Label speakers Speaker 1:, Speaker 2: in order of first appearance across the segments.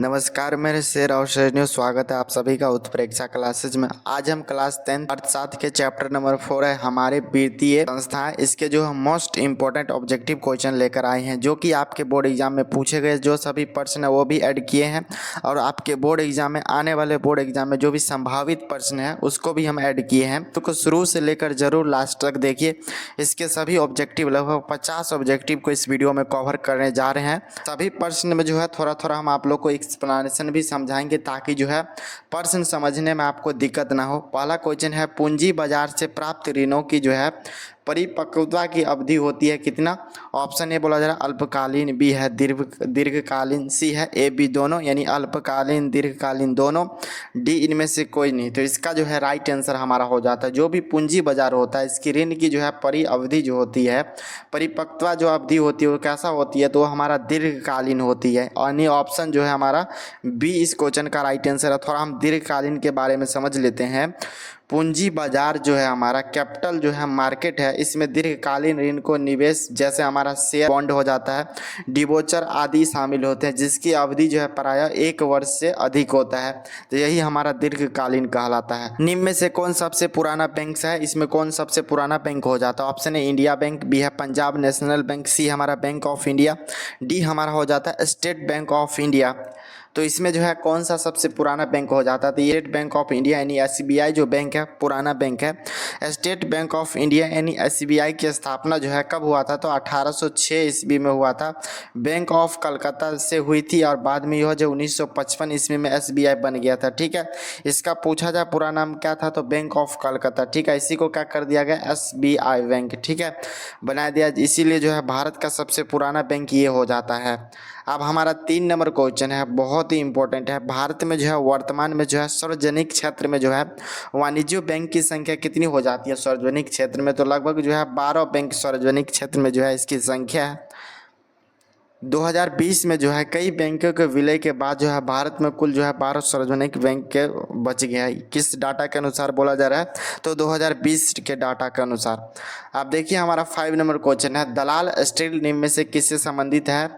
Speaker 1: नमस्कार मेरे शेर और शेरनियों, स्वागत है आप सभी का उत्प्रेक्षा क्लासेज में। आज हम क्लास 10 अर्थशास्त्र के चैप्टर नंबर 4 है हमारे वित्तीय संस्थाएं, इसके जो हम मोस्ट इंपॉर्टेंट ऑब्जेक्टिव क्वेश्चन लेकर आए हैं जो कि आपके बोर्ड एग्जाम में पूछे गए। जो सभी प्रश्न है वो भी ऐड किए हैं और आपके बोर्ड एग्जाम में आने वाले बोर्ड एग्जाम में जो भी संभावित प्रश्न है उसको भी हम ऐड किए हैं। तो शुरू से लेकर जरूर लास्ट तक देखिए। इसके सभी ऑब्जेक्टिव लगभग 50 ऑब्जेक्टिव को इस वीडियो में कवर करने जा रहे हैं। सभी प्रश्न में जो है थोड़ा थोड़ा हम आप लोग को एक्सप्लेनेशन भी समझाएंगे ताकि जो है प्रश्न समझने में आपको दिक्कत ना हो। पहला क्वेश्चन है, पूंजी बाजार से प्राप्त ऋणों की जो है परिपक्वता की अवधि होती है कितना? ऑप्शन ए बोला जा रहा है अल्पकालीन, बी है दीर्घकालीन, सी है ए बी दोनों यानी अल्पकालीन दीर्घकालीन दोनों, डी इनमें से कोई नहीं। तो इसका जो है राइट आंसर हमारा हो जाता है। जो भी पूंजी बाजार होता है इसकी ऋण की जो है परि अवधि जो होती है, परिपक्वता जो अवधि होती है वो कैसा होती है? तो वो हमारा दीर्घकालीन होती है। और ये ऑप्शन जो है हमारा बी इस क्वेश्चन का राइट आंसर है। थोड़ा हम दीर्घकालीन के बारे में समझ लेते हैं। पूंजी बाजार जो है हमारा कैपिटल जो है मार्केट है, इसमें दीर्घकालीन ऋण को निवेश जैसे हमारा शेयर बॉन्ड हो जाता है, डिबोचर आदि शामिल होते हैं जिसकी अवधि जो है प्रायः 1 वर्ष से अधिक होता है। तो यही हमारा दीर्घकालीन कहलाता है। निम्न में से कौन सबसे पुराना बैंक है? इसमें कौन सबसे पुराना बैंक हो जाता है? Option A India bank, B है पंजाब नेशनल बैंक, सी हमारा बैंक ऑफ इंडिया, डी हमारा हो जाता है स्टेट बैंक ऑफ इंडिया। तो इसमें जो है कौन सा सबसे पुराना बैंक हो जाता है? तो स्टेट बैंक ऑफ इंडिया यानी एसबीआई जो बैंक है पुराना बैंक है। स्टेट बैंक ऑफ इंडिया यानी एसबीआई की स्थापना जो है कब हुआ था? तो 1806 ईस्वी में हुआ था। बैंक ऑफ कलकत्ता से हुई थी और बाद में यह जो 1955 ईस्वी में एसबीआई बन गया था। ठीक है, इसका पूछा जाए पूरा नाम क्या था तो बैंक ऑफ कलकत्ता। ठीक है, इसी को क्या कर दिया गया? SBI bank. ठीक है, बना दिया, इसीलिए जो है भारत का सबसे पुराना बैंक ये हो जाता है। अब हमारा 3 नंबर क्वेश्चन है, बहुत ही इंपॉर्टेंट है। भारत में जो है वर्तमान में जो है सार्वजनिक क्षेत्र में जो है वाणिज्य बैंक की संख्या कितनी हो जाती है? सार्वजनिक क्षेत्र में तो लगभग जो है 12 बैंक सार्वजनिक क्षेत्र में जो है इसकी संख्या है। 2020 में जो है कई बैंकों के विलय के बाद जो है भारत में कुल जो है 12 सार्वजनिक बैंक के बच गया है। किस डाटा के अनुसार बोला जा रहा है? तो 2020 के डाटा के अनुसार। आप देखिए हमारा 5 नंबर क्वेश्चन है, दलाल स्टील निम्न में से किससे संबंधित है?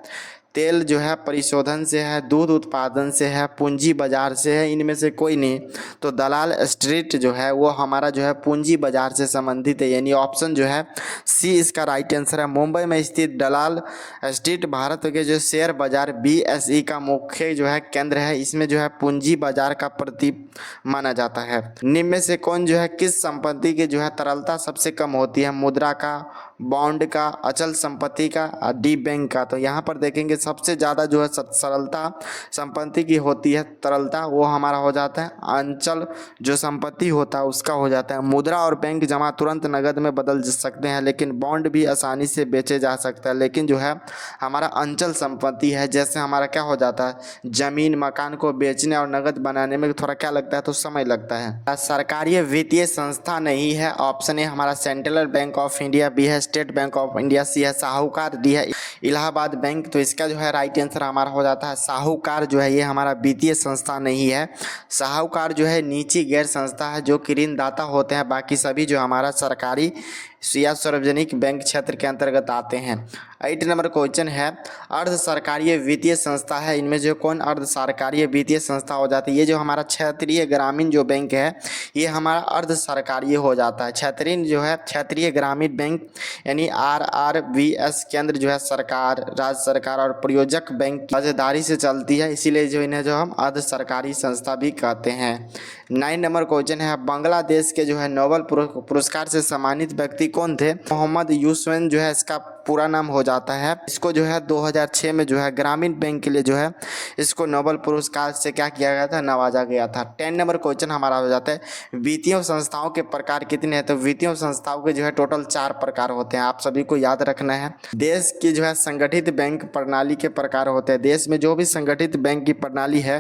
Speaker 1: तेल जो है परिशोधन से है, दूध उत्पादन से है, पूंजी बाजार से है, इनमें से कोई नहीं। तो दलाल स्ट्रीट जो है वो हमारा जो है पूंजी बाजार से संबंधित है यानी ऑप्शन जो है सी इसका राइट आंसर है। मुंबई में स्थित दलाल स्ट्रीट भारत के जो शेयर बाजार बीएसई का मुख्य जो है केंद्र है। इसमें जो है पूंजी बाजार का प्रतीक माना जाता है। निम्न में से कौन जो है किस संपत्ति की जो है तरलता सबसे कम होती है? मुद्रा का, बॉन्ड का, अचल संपत्ति का, डी बैंक का। तो यहाँ पर देखेंगे सबसे ज़्यादा जो है सरलता संपत्ति की होती है, तरलता वो हमारा हो जाता है अंचल जो संपत्ति होता है उसका हो जाता है। मुद्रा और बैंक जमा तुरंत नगद में बदल सकते हैं, लेकिन बॉन्ड भी आसानी से बेचे जा सकता है। लेकिन जो है हमारा अंचल संपत्ति है, जैसे हमारा क्या हो जाता है जमीन मकान को बेचने और नगद बनाने में थोड़ा क्या लगता है तो समय लगता है। सरकारी वित्तीय संस्था नहीं है। ऑप्शन ए हमारा central bank of India, B है state bank of India, C है साहूकार, डी है इलाहाबाद बैंक। तो इसका जो है राइट आंसर हमारा हो जाता है साहूकार जो है ये हमारा वित्तीय संस्था नहीं है। साहूकार जो है निजी गैर संस्था है जो कि ऋणदाता होते हैं। बाकी सभी जो हमारा सरकारी या सार्वजनिक बैंक क्षेत्र के अंतर्गत आते हैं। 8 नंबर क्वेश्चन है, अर्ध सरकारी वित्तीय संस्था है, इनमें जो कौन अर्ध सरकारी वित्तीय संस्था हो जाती है? ये जो हमारा क्षेत्रीय ग्रामीण जो बैंक है ये हमारा अर्ध सरकारी हो जाता है। क्षेत्रीय जो है क्षेत्रीय ग्रामीण बैंक यानी आरआरबीएस केंद्र जो है सरकार, राज्य सरकार और प्रयोजक बैंक की साझेदारी से चलती है, इसीलिए जो इन्हें जो हम अर्ध सरकारी संस्था भी कहते हैं। 9 नंबर क्वेश्चन है, बांग्लादेश के जो है नोबेल पुरस्कार से सम्मानित व्यक्ति कौन थे? मोहम्मद यूसुफ जो है इसका पूरा नाम हो जाता है। इसको जो है 2006 में जो है ग्रामीण बैंक के लिए जो है इसको नोबेल पुरस्कार से क्या किया गया था? नवाजा गया था। 10 नंबर क्वेश्चन हमारा हो जाता है, वित्तीय संस्थाओं के प्रकार कितने हैं? तो वित्तीय संस्थाओं के जो है टोटल 4 प्रकार होते हैं, आप सभी को याद रखना है। देश की जो है संगठित बैंक प्रणाली के प्रकार होते हैं। देश में जो भी संगठित बैंक की प्रणाली है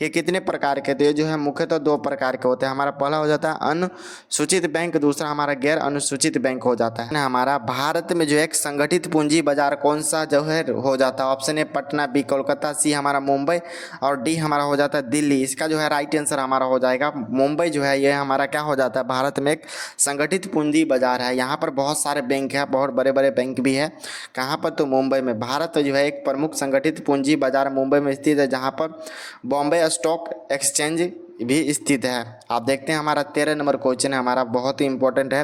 Speaker 1: ये कितने प्रकार के? तो ये जो है मुख्यतः 2 प्रकार के होते हैं। हमारा पहला हो जाता है अनुसूचित बैंक, दूसरा हमारा गैर अनुसूचित बैंक हो जाता है। हमारा भारत में जो एक संगठित संगठित पूंजी बाजार कौन सा जो है हो जाता है? Option A Patna, B Kolkata, C हमारा मुंबई और डी हमारा हो जाता है दिल्ली। इसका जो है राइट आंसर हमारा हो जाएगा मुंबई। जो है ये हमारा क्या हो जाता है, भारत में एक संगठित पूंजी बाजार है। यहाँ पर बहुत सारे बैंक हैं, बहुत बड़े बड़े बैंक भी है। कहाँ पर? तो मुंबई में। भारत जो है एक प्रमुख संगठित पूंजी बाजार मुंबई में स्थित है, जहाँ पर बॉम्बे स्टॉक एक्सचेंज भी स्थित है। आप देखते हैं हमारा 13 नंबर क्वेश्चन है हमारा, बहुत ही इंपॉर्टेंट है।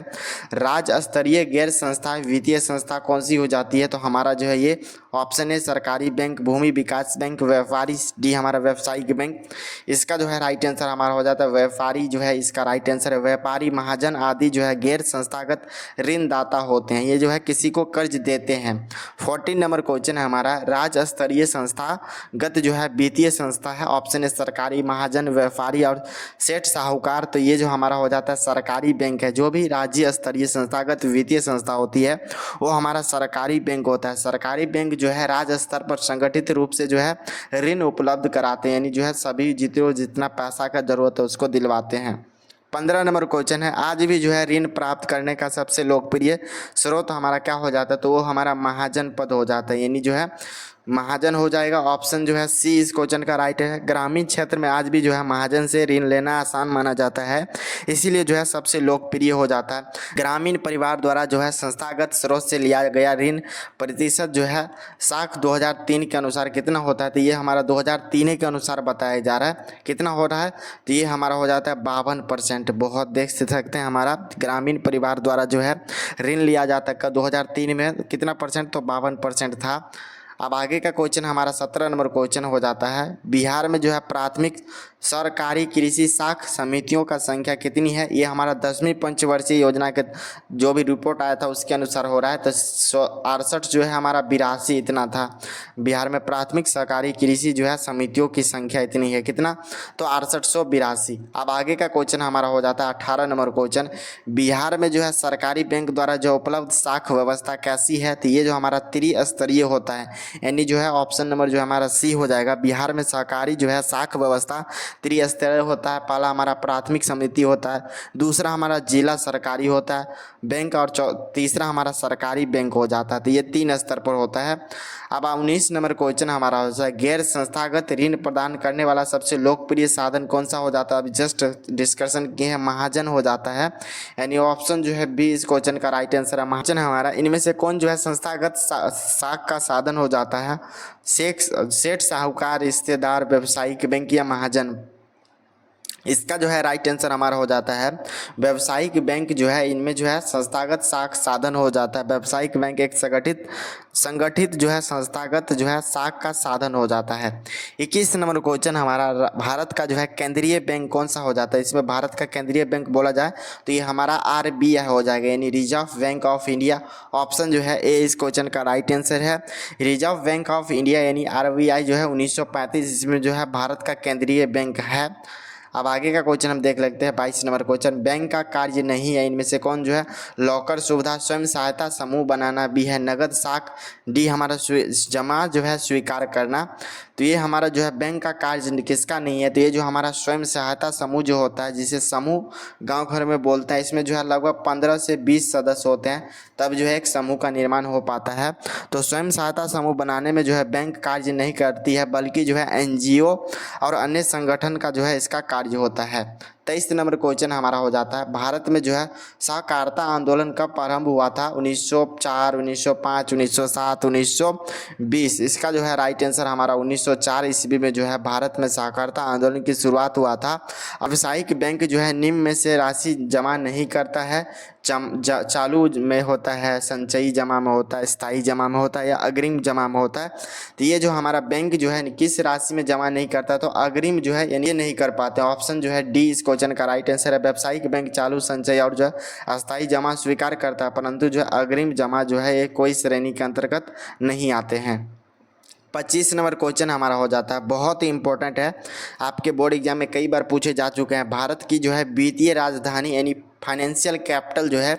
Speaker 1: राज्य स्तरीय गैर संस्था वित्तीय संस्था कौन सी हो जाती है? तो हमारा जो है ये ऑप्शन है सरकारी बैंक, भूमि विकास बैंक, व्यापारी, डी हमारा व्यावसायिक बैंक। इसका जो है राइट आंसर हमारा हो जाता है व्यापारी, जो है इसका राइट आंसर है। व्यापारी, महाजन आदि जो है गैर संस्थागत ऋणदाता होते हैं, ये जो है किसी को कर्ज देते हैं। 14 नंबर क्वेश्चन है हमारा, राज्य स्तरीय संस्थागत जो है वित्तीय संस्था है। ऑप्शन है सरकारी, महाजन, व्यापारी और सेठ साहूकार। तो ये जो हमारा हो जाता है सरकारी बैंक है। जो भी राज्य स्तरीय संस्थागत वित्तीय संस्था होती है वो हमारा सरकारी बैंक होता है। सरकारी बैंक जो है राज्य स्तर पर संगठित रूप से जो है ऋण उपलब्ध कराते हैं, यानी जो है सभी जितना पैसा का जरूरत है उसको दिलवाते हैं। 15 नंबर क्वेश्चन है, आज भी जो है ऋण प्राप्त करने का सबसे लोकप्रिय स्रोत हमारा क्या हो जाता है? तो वो हमारा महाजन पद हो जाता है, यानी जो है महाजन हो जाएगा। ऑप्शन जो है सी इस क्वेश्चन का राइट है। ग्रामीण क्षेत्र में आज भी जो है महाजन से ऋण लेना आसान माना जाता है, इसीलिए जो है सबसे लोकप्रिय हो जाता है। ग्रामीण परिवार द्वारा जो है संस्थागत स्रोत से लिया गया ऋण प्रतिशत जो है साख 2003 के अनुसार कितना होता है? तो ये हमारा 2003 के अनुसार बताया जा रहा है। कितना हो रहा है? तो ये हमारा हो जाता है 52%। बहुत देख सकते हैं हमारा ग्रामीण परिवार द्वारा जो है ऋण लिया जाता है 2003 में कितना परसेंट? तो 52% था। अब आगे का क्वेश्चन हमारा 17 नंबर क्वेश्चन हो जाता है, बिहार में जो है प्राथमिक सरकारी कृषि साख समितियों का संख्या कितनी है? ये हमारा 10वीं पंचवर्षीय योजना के जो भी रिपोर्ट आया था उसके अनुसार हो रहा है। तो 68 जो है हमारा 82 इतना था। बिहार में प्राथमिक सरकारी कृषि जो है समितियों की संख्या इतनी है, कितना? तो 6882। अब आगे का क्वेश्चन हमारा हो जाता है 18 नंबर क्वेश्चन, बिहार में जो है सरकारी बैंक द्वारा जो उपलब्ध साख व्यवस्था कैसी है? तो ये जो हमारा त्रिस्तरीय होता है, यानी जो है ऑप्शन नंबर जो हमारा सी हो जाएगा। बिहार में सरकारी जो है साख व्यवस्था त्रिस्तरीय होता है। पहला हमारा प्राथमिक समिति होता है, दूसरा हमारा जिला सरकारी होता है बैंक और तीसरा हमारा सरकारी बैंक हो जाता है। तो ये 3 स्तर पर होता है। अब 19 नंबर क्वेश्चन हमारा हो जाए, गैर संस्थागत ऋण प्रदान करने वाला सबसे लोकप्रिय साधन कौन सा हो जाता है? अभी जस्ट डिस्कशन किए हैं, महाजन हो जाता है, यानी ऑप्शन जो है बी इस क्वेश्चन का राइट आंसर है महाजन हमारा। इनमें से कौन जो है संस्थागत साख का साधन हो जाता है? सेठ साहूकार, रिश्तेदार, व्यावसायिक बैंक या महाजन? इसका जो है राइट आंसर हमारा हो जाता है व्यावसायिक बैंक। जो है इनमें जो है संस्थागत साख साधन हो जाता है। व्यावसायिक बैंक एक संगठित जो है संस्थागत जो है साख का साधन हो जाता है। 21 नंबर क्वेश्चन हमारा, भारत का जो है केंद्रीय बैंक कौन सा हो जाता है? इसमें भारत का केंद्रीय बैंक बोला जाए तो ये हमारा RBI हो जाएगा, यानी reserve bank of India. Option जो है ए इस क्वेश्चन का राइट आंसर है। रिजर्व बैंक ऑफ इंडिया यानी RBI जो है 1935 इसमें जो है भारत का केंद्रीय बैंक है। अब आगे का क्वेश्चन हम देख लेते हैं 22 नंबर क्वेश्चन, बैंक का कार्य नहीं है इनमें से कौन जो है? लॉकर सुविधा, स्वयं सहायता समूह बनाना, बी है नगद साख, डी हमारा जमा जो है स्वीकार करना। तो ये हमारा जो है बैंक का कार्य किसका नहीं है? तो ये जो हमारा स्वयं सहायता समूह जो होता है, जिसे समूह गांव घर में बोलते हैं, इसमें जो है लगभग 15 से 20 सदस्य होते हैं, तब जो है एक समूह का निर्माण हो पाता है। तो स्वयं सहायता समूह बनाने में जो है बैंक कार्य नहीं करती है, बल्कि जो है NGO और अन्य संगठन का जो है इसका कार्य होता है। 23 नंबर क्वेश्चन हमारा हो जाता है, भारत में जो है सहकारिता आंदोलन कब प्रारंभ हुआ था? 1904, 1905, 1907, 1920? इसका जो है राइट आंसर हमारा 1904 ईस्वी में जो है भारत में सहकारिता आंदोलन की शुरुआत हुआ था। व्यावसायिक बैंक जो है निम्न में से राशि जमा नहीं करता है, चालू में होता है, संचयी जमा में होता है, स्थायी जमा में होता है या अग्रिम जमा में होता है? तो ये जो हमारा बैंक जो है किस राशि में जमा नहीं करता? तो अग्रिम जो है यानी ये नहीं कर पाते। ऑप्शन जो है डी इस क्वेश्चन का राइट आंसर है। व्यावसायिक बैंक चालू, संचय और जो है अस्थायी जमा स्वीकार करता है, परंतु जो है अग्रिम जमा जो है ये कोई श्रेणी के अंतर्गत नहीं आते हैं। 25 नंबर क्वेश्चन हमारा हो जाता है, बहुत ही इंपॉर्टेंट है, आपके बोर्ड एग्जाम में कई बार पूछे जा चुके हैं। भारत की जो है वित्तीय राजधानी यानी फाइनेंशियल कैपिटल जो है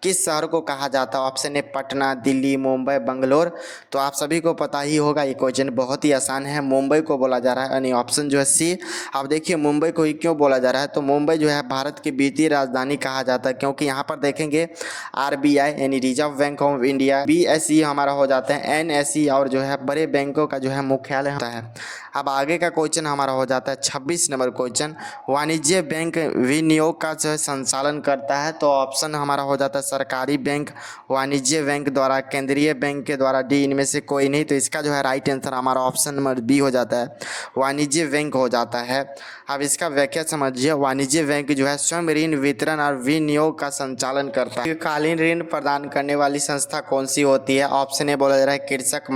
Speaker 1: किस शहर को कहा जाता है? Option A Patna, Delhi, Mumbai, Bangalore. तो आप सभी को पता ही होगा, ये क्वेश्चन बहुत ही आसान है, मुंबई को बोला जा रहा है। यानी ऑप्शन जो है सी। अब देखिए मुंबई को ही क्यों बोला जा रहा है, तो मुंबई जो है भारत की वित्तीय राजधानी कहा जाता है, क्योंकि यहाँ पर देखेंगे आरबीआई यानी reserve bank of India, BSE हमारा हो जाता है एनएसई, और जो है बड़े बैंकों का जो है मुख्यालय होता है। अब आगे का क्वेश्चन हमारा हो जाता है 26 नंबर क्वेश्चन, वाणिज्य बैंक विनियोग का जो है संचालन करता है। तो ऑप्शन हमारा हो जाता है सरकारी बैंक, वाणिज्य बैंक द्वारा, केंद्रीय बैंक के द्वारा, डी इनमें से कोई नहीं। तो इसका जो है राइट आंसर हमारा ऑप्शन नंबर बी हो जाता है, वाणिज्य बैंक हो जाता है। अब इसका व्याख्या समझिए, वाणिज्य बैंक जो है स्वयं ऋण वितरण और विनियोग का संचालन करता है। दीर्घकालीन ऋण प्रदान करने वाली संस्था कौन सी होती है? ऑप्शन ए बोला जा रहा है कृषक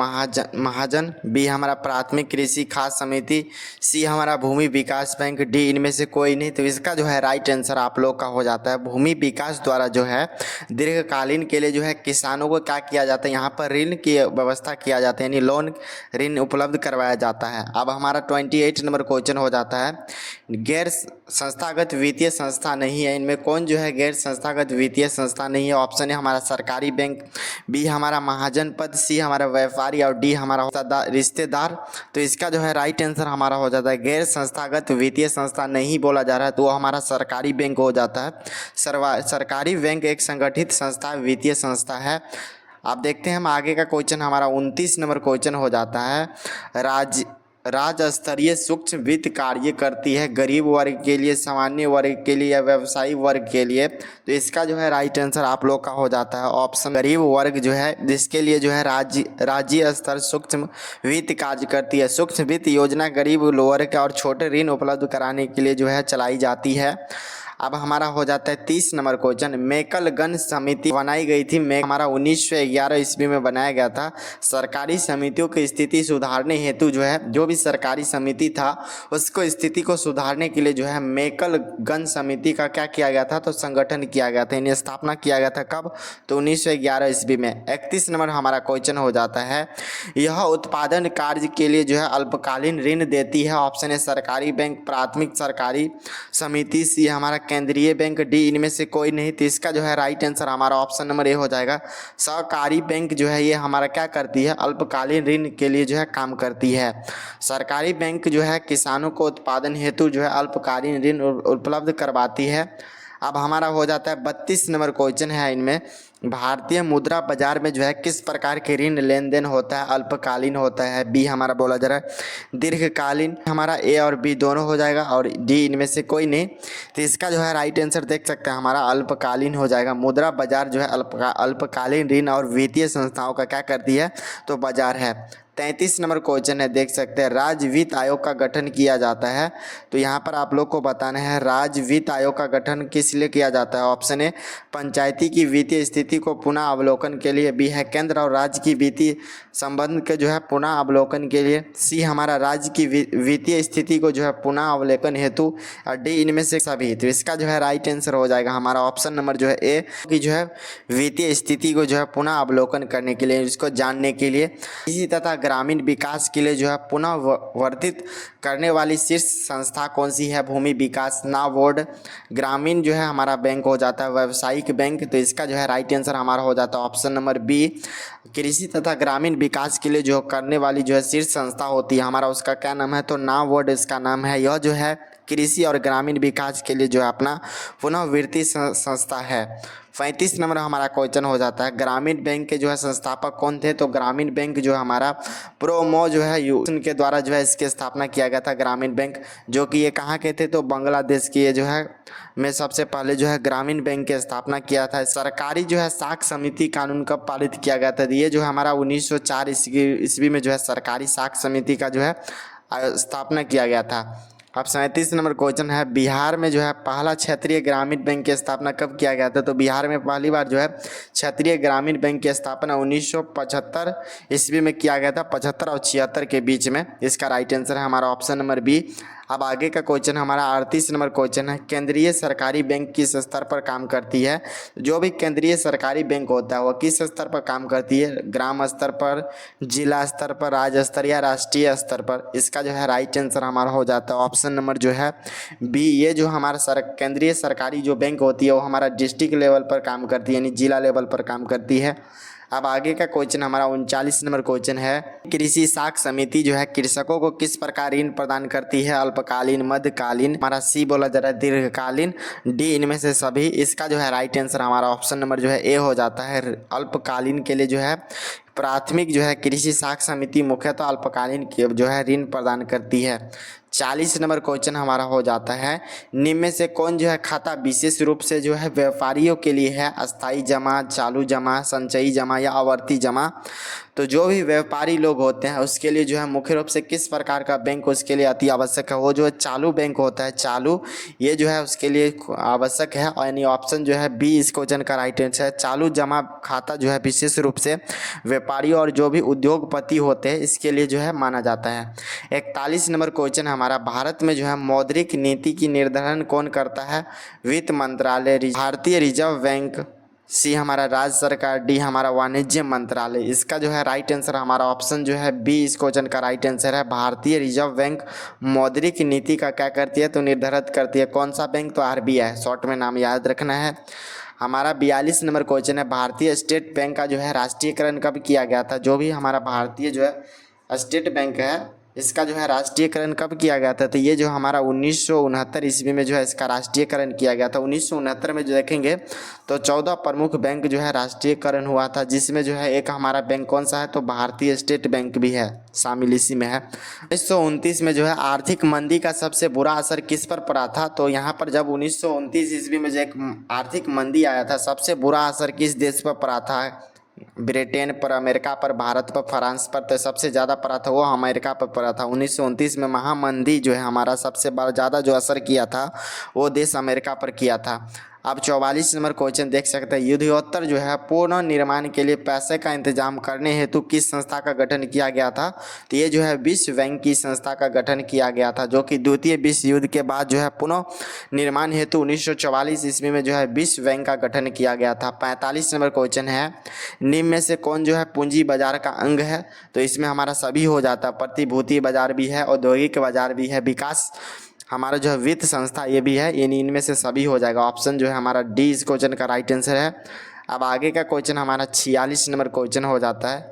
Speaker 1: महाजन, बी हमारा प्राथमिक कृषि खास समिति, सी हमारा भूमि विकास बैंक, डी इनमें से कोई नहीं। तो इसका जो है राइट आंसर आप लोग का हो जाता है भूमि विकास द्वारा जो है दीर्घकालीन के लिए जो है किसानों को क्या किया जाता है, यहाँ पर ऋण की व्यवस्था किया जाता है, यानी लोन ऋण उपलब्ध करवाया जाता है। अब हमारा 28 नंबर क्वेश्चन हो जाता है, गैर संस्थागत वित्तीय संस्था नहीं है, इनमें कौन जो है गैर संस्थागत वित्तीय संस्था नहीं है? ऑप्शन है हमारा सरकारी बैंक, बी हमारा महाजन पद, सी हमारा व्यापारी, और डी हमारा रिश्तेदार। तो इसका जो है राइट आंसर हमारा हो जाता है गैर संस्थागत वित्तीय संस्था नहीं बोला जा रहा है, तो वो हमारा सरकारी बैंक हो जाता है। सरकारी बैंक एक संगठित संस्था, वित्तीय संस्था है। आप देखते हैं हम आगे का क्वेश्चन, हमारा 29 नंबर क्वेश्चन हो जाता है, राज्य स्तरीय सूक्ष्म वित्त कार्य करती है गरीब वर्ग के लिए, सामान्य वर्ग के लिए या व्यवसायी वर्ग के लिए? तो इसका जो है राइट आंसर आप लोग का हो जाता है ऑप्शन गरीब वर्ग जो है, जिसके लिए जो है राज्य स्तर सूक्ष्म वित्त कार्य करती है। सूक्ष्म वित्त योजना गरीब वर्ग और छोटे ऋण उपलब्ध कराने के लिए जो है चलाई जाती है। अब हमारा हो जाता है 30 नंबर क्वेश्चन, मेकलगन समिति बनाई गई थी, हमारा 1911 ईस्वी में बनाया गया था। सरकारी समितियों की स्थिति सुधारने हेतु जो है जो भी सरकारी समिति था उसको स्थिति को सुधारने के लिए जो है मेकलगन समिति का क्या किया गया था, तो संगठन किया गया था, इन्हें स्थापना किया गया था कब, तो 1911 ईस्वी में। 31 नंबर हमारा क्वेश्चन हो जाता है, यह उत्पादन कार्य के लिए जो है अल्पकालीन ऋण देती है। ऑप्शन है सरकारी बैंक, प्राथमिक सरकारी समिति, सी हमारा केंद्रीय बैंक, डी इनमें से कोई नहीं। तो इसका जो है राइट आंसर हमारा ऑप्शन नंबर ए हो जाएगा, सहकारी बैंक जो है ये हमारा क्या करती है, अल्पकालीन ऋण के लिए जो है काम करती है। सरकारी बैंक जो है किसानों को उत्पादन हेतु जो है अल्पकालीन ऋण उपलब्ध करवाती है। अब हमारा हो जाता है 32 नंबर क्वेश्चन है, इनमें भारतीय मुद्रा बाजार में जो है किस प्रकार के ऋण लेन देन होता है? अल्पकालीन होता है, बी हमारा बोला जा रहा है दीर्घकालीन, हमारा ए और बी दोनों हो जाएगा, और डी इनमें से कोई नहीं। तो इसका जो है राइट आंसर देख सकते हैं हमारा अल्पकालीन हो जाएगा। मुद्रा बाजार जो है अल्पकालीन ऋण और वित्तीय संस्थाओं का क्या करती है, तो बाजार है। 33 नंबर क्वेश्चन है, देख सकते हैं राज्य वित्त आयोग का गठन किया जाता है। तो यहाँ पर आप लोग को बताना है राज्य वित्त आयोग का गठन किस लिए किया जाता है? ऑप्शन ए पंचायती की वित्तीय स्थिति को पुनः अवलोकन के लिए, बी है केंद्र और राज्य की वित्तीय संबंध के जो है पुनः अवलोकन के लिए, सी हमारा राज्य की वित्तीय स्थिति को जो है पुनः अवलोकन हेतु, और डी इनमें से सभी। तो इसका जो है राइट आंसर हो जाएगा हमारा ऑप्शन नंबर जो है ए, की जो है वित्तीय स्थिति को जो है पुनः अवलोकन करने के लिए, इसको जानने के लिए। इसी तथा ग्रामीण विकास के लिए जो है पुनः वर्धित करने वाली शीर्ष संस्था कौन सी है? भूमि विकास नाबार्ड। ग्रामीण जो है हमारा बैंक हो जाता है व्यावसायिक बैंक। तो इसका जो है राइट आंसर हमारा हो जाता है ऑप्शन नंबर बी, कृषि तथा ग्रामीण विकास के लिए जो करने वाली जो है शीर्ष संस्था होती है हमारा, उसका क्या नाम है, तो नाबार्ड इसका नाम है। यह जो है कृषि और ग्रामीण विकास के लिए जो है अपना पुनःवृत्ति संस्था है। 35 नंबर हमारा क्वेश्चन हो जाता है, ग्रामीण बैंक के जो है संस्थापक कौन थे? तो ग्रामीण बैंक जो है हमारा प्रोमो जो है उनके द्वारा जो है इसकी स्थापना किया गया था ग्रामीण बैंक, जो कि ये कहाँ के थे, तो बांग्लादेश की ये जो है में सबसे पहले जो है ग्रामीण बैंक की स्थापना किया था। सरकारी जो है साख समिति कानून कब पारित किया गया था? ये जो है हमारा 1904 ईस्वी में जो है सरकारी साख समिति का जो है स्थापना किया गया था। अब 37 नंबर क्वेश्चन है, बिहार में जो है पहला क्षेत्रीय ग्रामीण बैंक की स्थापना कब किया गया था? तो बिहार में पहली बार जो है क्षेत्रीय ग्रामीण बैंक की स्थापना 1975 ईस्वी में किया गया था, 75 और 76 के बीच में। इसका राइट आंसर है हमारा ऑप्शन नंबर बी। अब आगे का क्वेश्चन हमारा 38 नंबर क्वेश्चन है, केंद्रीय सरकारी बैंक किस स्तर पर काम करती है। जो भी केंद्रीय सरकारी बैंक होता है वो किस स्तर पर काम करती है, ग्राम स्तर पर, जिला स्तर पर, राज्य स्तर या राष्ट्रीय स्तर पर। इसका जो है राइट आंसर हमारा हो जाता है ऑप्शन नंबर जो है बी। ये जो हमारा केंद्रीय सरकारी जो बैंक होती है वो हमारा डिस्ट्रिक्ट लेवल पर काम करती है, यानी जिला लेवल पर काम करती है। अब आगे का क्वेश्चन हमारा 39 नंबर क्वेश्चन है, कृषि साख समिति जो है कृषकों को किस प्रकार ऋण प्रदान करती है, अल्पकालीन, मध्यकालीन, हमारा सी बोला जा रहा है दीर्घकालीन, डी इनमें से सभी। इसका जो है राइट आंसर हमारा ऑप्शन नंबर जो है ए हो जाता है। अल्पकालीन के लिए जो है प्राथमिक जो है कृषि साख समिति मुख्यतः अल्पकालीन जो है ऋण प्रदान करती है। 40 नंबर क्वेश्चन हमारा हो जाता है, निम्न में से कौन जो है खाता विशेष रूप से जो है व्यापारियों के लिए है, अस्थाई जमा, चालू जमा, संचयी जमा या आवर्ती जमा। तो जो भी व्यापारी लोग होते हैं उसके लिए जो है मुख्य रूप से किस प्रकार का बैंक उसके लिए अति आवश्यक है, वो जो है चालू बैंक होता है, चालू, ये जो है उसके लिए आवश्यक है। और यानी ऑप्शन जो है बी इस क्वेश्चन का राइट आंसर है। चालू जमा खाता जो है विशेष रूप से व्यापारी और जो भी उद्योगपति होते हैं इसके लिए जो है माना जाता है। 41 नंबर क्वेश्चन हमारा, भारत में जो है मौद्रिक नीति की निर्धारण कौन करता है, वित्त मंत्रालय, भारतीय रिजर्व बैंक, सी हमारा राज्य सरकार, डी हमारा वाणिज्य मंत्रालय। इसका जो है राइट आंसर हमारा ऑप्शन जो है बी इस क्वेश्चन का राइट आंसर है। भारतीय रिजर्व बैंक मौद्रिक नीति का क्या करती है, तो निर्धारित करती है। कौन सा बैंक, तो आरबीआई, शॉर्ट में नाम याद रखना है। हमारा 42 नंबर क्वेश्चन है, भारतीय स्टेट बैंक का जो है राष्ट्रीयकरण कब किया गया था। जो भी हमारा भारतीय जो है स्टेट बैंक है इसका जो है राष्ट्रीयकरण कब किया गया था, तो ये जो हमारा 1969 ईस्वी में जो है इसका राष्ट्रीयकरण किया गया था। 1969 में जो देखेंगे तो 14 प्रमुख बैंक जो है राष्ट्रीयकरण हुआ था, जिसमें जो है एक हमारा बैंक कौन सा है, तो भारतीय स्टेट बैंक भी है, शामिल इसी में है। 1929 में जो है आर्थिक मंदी का सबसे बुरा असर किस पर पड़ा था, तो यहाँ पर जब 1929 ईस्वी में जो एक आर्थिक मंदी आया था, सबसे बुरा असर किस देश पर पड़ा था, ब्रिटेन पर, अमेरिका पर, भारत पर, फ्रांस पर। तो सबसे ज़्यादा पड़ा था वो अमेरिका पर पड़ा था। 1929 में महामंदी जो है हमारा सबसे ज़्यादा जो असर किया था वो देश अमेरिका पर किया था। अब 44 नंबर क्वेश्चन देख सकते हैं, युद्धोत्तर जो है पूर्ण निर्माण के लिए पैसे का इंतजाम करने हेतु किस संस्था का गठन किया गया था, तो ये जो है विश्व बैंक की संस्था का गठन किया गया था, जो कि द्वितीय विश्व युद्ध के बाद जो है पुनः निर्माण हेतु 1944 ईस्वी में जो है विश्व बैंक का गठन किया गया था। 45 नंबर क्वेश्चन है, निम्न में से कौन जो है पूंजी बाजार का अंग है, तो इसमें हमारा सभी हो जाता है, प्रतिभूति बाजार भी है, औद्योगिक बाजार भी है, विकास हमारा जो है वित्त संस्था ये भी है, यानी इनमें से सभी हो जाएगा। ऑप्शन जो है हमारा डी इस क्वेश्चन का राइट आंसर है। अब आगे का क्वेश्चन हमारा 46 नंबर क्वेश्चन हो जाता है,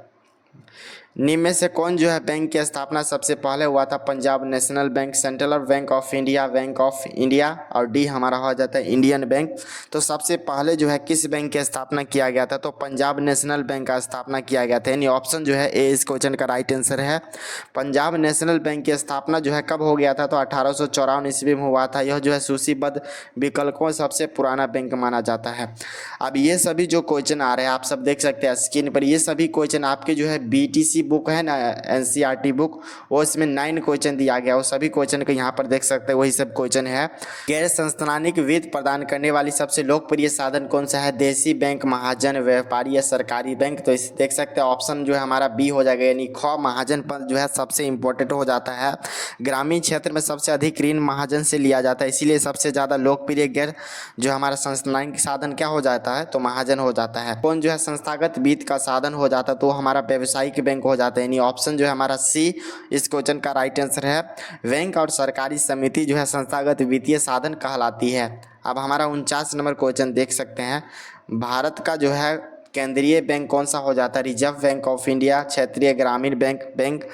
Speaker 1: निम्न में से कौन जो है बैंक की स्थापना सबसे पहले हुआ था, Punjab national bank, central bank of India, bank of India, और डी हमारा हो जाता है इंडियन बैंक। तो सबसे पहले जो है किस बैंक की स्थापना किया गया था, तो पंजाब नेशनल बैंक का स्थापना किया गया था, यानी ऑप्शन जो है ए इस क्वेश्चन का राइट आंसर है। पंजाब नेशनल बैंक की स्थापना जो है कब हो गया था, तो 1854 ईस्वी में हुआ था। यह जो है सूचीबद्ध विकल्पों सबसे पुराना बैंक माना जाता है। अब ये सभी जो क्वेश्चन आ रहे हैं आप सब देख सकते हैं स्क्रीन पर, ये सभी क्वेश्चन आपके जो है BTC बुक है ना, NCERT बुक, वो इसमें 9 क्वेश्चन दिया गया, वो सभी क्वेश्चन को यहाँ पर देख सकते हैं, वही सब क्वेश्चन है। गैर संस्थानिक वित्त प्रदान करने वाली सबसे लोकप्रिय साधन कौन सा है, देशी बैंक, महाजन, व्यापारी या सरकारी बैंक। तो इस देख सकते हैं ऑप्शन जो है हमारा बी हो जाएगा, यानी ख महाजन पर जो है सबसे इंपॉर्टेंट हो जाता है। ग्रामीण क्षेत्र में सबसे अधिक ऋण महाजन से लिया जाता है, इसीलिए सबसे ज़्यादा लोकप्रिय गैर जो हमारा संस्थानिक साधन क्या हो जाता है, तो महाजन हो जाता है। कौन जो है संस्थागत वित्त का साधन हो जाता है, तो हमारा व्यावसायिक बैंक हो जाता है, यानी ऑप्शन जो है हमारा सी इस क्वेश्चन का राइट आंसर है। बैंक और सरकारी समिति जो है संस्थागत वित्तीय साधन कहलाती है। अब हमारा 49 नंबर क्वेश्चन देख सकते हैं, भारत का जो है केंद्रीय बैंक कौन सा हो जाता है, रिजर्व बैंक ऑफ इंडिया, क्षेत्रीय ग्रामीण bank, bank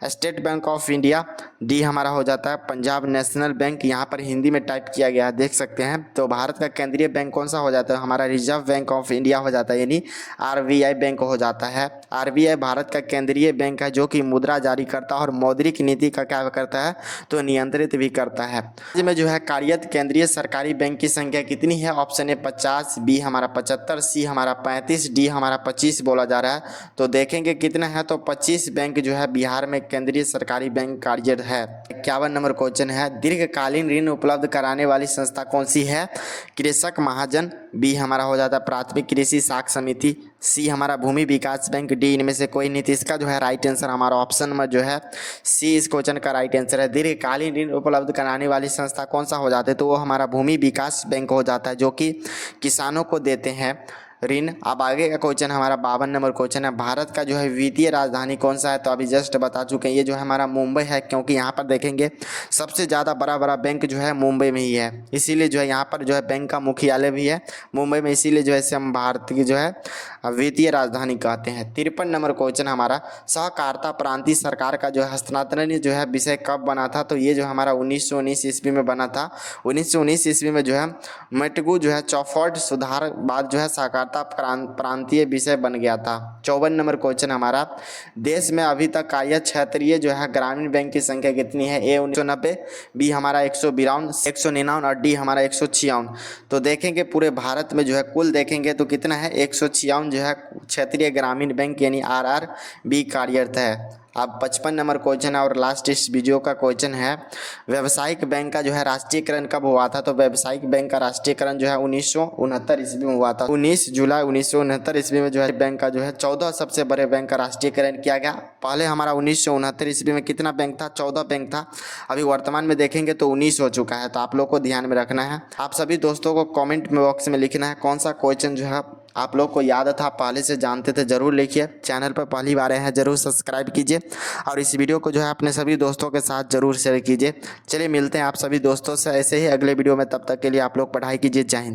Speaker 1: state bank of India, D हमारा हो जाता है पंजाब नेशनल बैंक। यहाँ पर हिंदी में टाइप किया गया है देख सकते हैं। तो भारत का केंद्रीय बैंक कौन सा हो जाता है, हमारा रिजर्व बैंक ऑफ इंडिया हो जाता है, यानी RBI बैंक हो जाता है। RBI भारत का केंद्रीय बैंक है जो कि मुद्रा जारी करता है और मौद्रिक नीति का क्या करता है, तो नियंत्रित भी करता है। राज्य में जो है कार्यरत केंद्रीय सरकारी बैंक की संख्या कितनी है, ऑप्शन ए 50, बी हमारा 75, सी हमारा 35, डी हमारा 25 बोला जा रहा है। तो देखेंगे कितना है, तो 25 बैंक जो है बिहार में केंद्रीय सरकारी बैंक कार्यरत है। 51 नंबर क्वेश्चन है, दीर्घकालीन ऋण उपलब्ध कराने वाली संस्था कौन सी है? कृषक महाजन, बी हमारा हो जाता है प्राथमिक कृषि साख समिति, सी हमारा भूमि विकास बैंक, डी इनमें से कोई नहीं। तो इसका जो है राइट आंसर हमारा ऑप्शन में जो है सी इस क्वेश्चन का राइट आंसर है। दीर्घकालीन ऋण उपलब्ध कराने वाली संस्था कौन सा हो जाता है? तो वो हमारा भूमि विकास बैंक हो जाता है, जो कि किसानों को देते हैं ऋण। अब आगे का क्वेश्चन हमारा 52 नंबर क्वेश्चन है, भारत का जो है वित्तीय राजधानी कौन सा है? तो अभी जस्ट बता चुके हैं, ये जो है हमारा मुंबई है, क्योंकि यहाँ पर देखेंगे सबसे ज़्यादा बड़ा बैंक जो है मुंबई में ही है, इसीलिए जो है यहाँ पर जो है बैंक का मुख्यालय भी है मुंबई में, इसीलिए जो है इसे हम भारत की जो है वित्तीय राजधानी कहते हैं। 53 नंबर क्वेश्चन हमारा, सहकारिता प्रांतीय सरकार का जो है हस्तांतरण जो है विषय कब बना था? तो ये जो हमारा 1919 ईस्वी में बना था। 1919 ईस्वी में जो है मेटगू जो है चौफर्ड सुधार बाद जो है सहकारिता प्रांतीय विषय बन गया था। 54 नंबर क्वेश्चन हमारा, देश में अभी तक कार्यरत क्षेत्रीय जो है ग्रामीण बैंक की संख्या कितनी है? ए 1990, बी हमारा 199 और डी हमारा 156। तो देखेंगे पूरे भारत में जो है कुल देखेंगे तो कितना है, 156 जो है क्षेत्रीय ग्रामीण बैंक यानी RRB कार्यरत है। अब 55 नंबर क्वेश्चन है और लास्ट इस वीडियो का क्वेश्चन है, व्यावसायिक बैंक का जो है राष्ट्रीयकरण कब हुआ था? तो व्यावसायिक बैंक का राष्ट्रीयकरण जो है 1969 ईस्वी में हुआ था। 19 जुलाई 1969 ईस्वी में जो है बैंक का जो है 14 सबसे बड़े बैंक का राष्ट्रीयकरण किया गया। पहले हमारा 1969 ईस्वी में कितना बैंक था? 14 बैंक था। अभी वर्तमान में देखेंगे तो 19 हो चुका है। तो आप लोग को ध्यान में रखना है। आप सभी दोस्तों को कॉमेंट में बॉक्स में लिखना है कौन सा क्वेश्चन जो है आप लोग को याद था, पहले से जानते थे, ज़रूर लिखिए। चैनल पर पहली बार आए हैं ज़रूर सब्सक्राइब कीजिए और इस वीडियो को जो है अपने सभी दोस्तों के साथ ज़रूर शेयर कीजिए। चलिए मिलते हैं आप सभी दोस्तों से ऐसे ही अगले वीडियो में, तब तक के लिए आप लोग पढ़ाई कीजिए। जय हिंद।